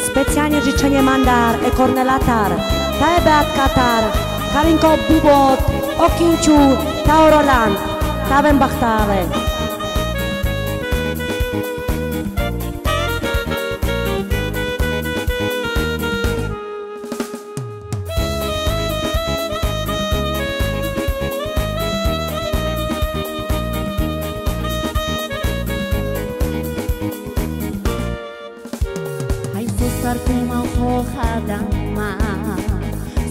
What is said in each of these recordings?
Specjalnie życzenie mandar e kornelatar, ta beat katar, kalinko bubot, okinciu, ta Roland, ta bachtale. Sustar kuma hohadan ma,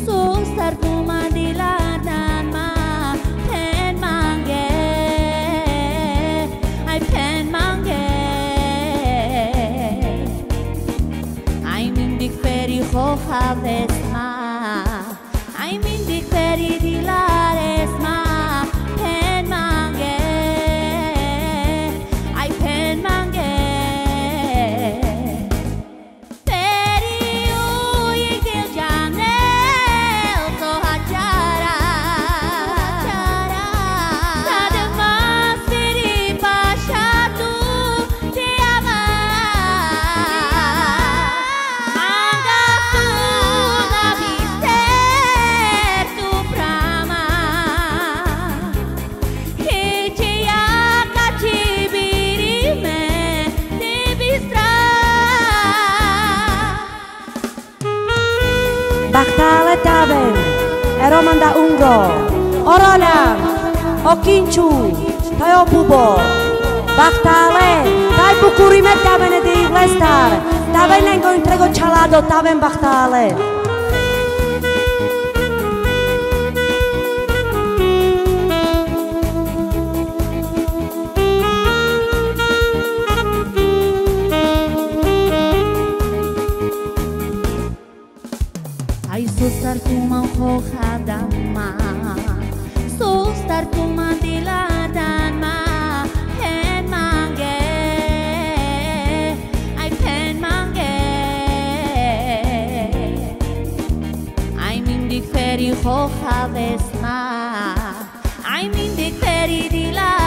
sustar kuma diladan ma, pen mange, ay pen mange, ay mindik feri hohaves ma, ay mindik feri dilares ma, pen mange, ay pen mange. Bachtale taven, e Romanda ungo, o Roland, o Kinciu, tai o bubo. Bachtale, tai bucurime taven de Iglestar, taven nengo entrego chalado taven bachtale. Ay sustar kuma hohadan ma, sustar kuma diladan ma, pen mange, ay pen mange, ay mindik feri hohaves ma, ay mindik feri diladan.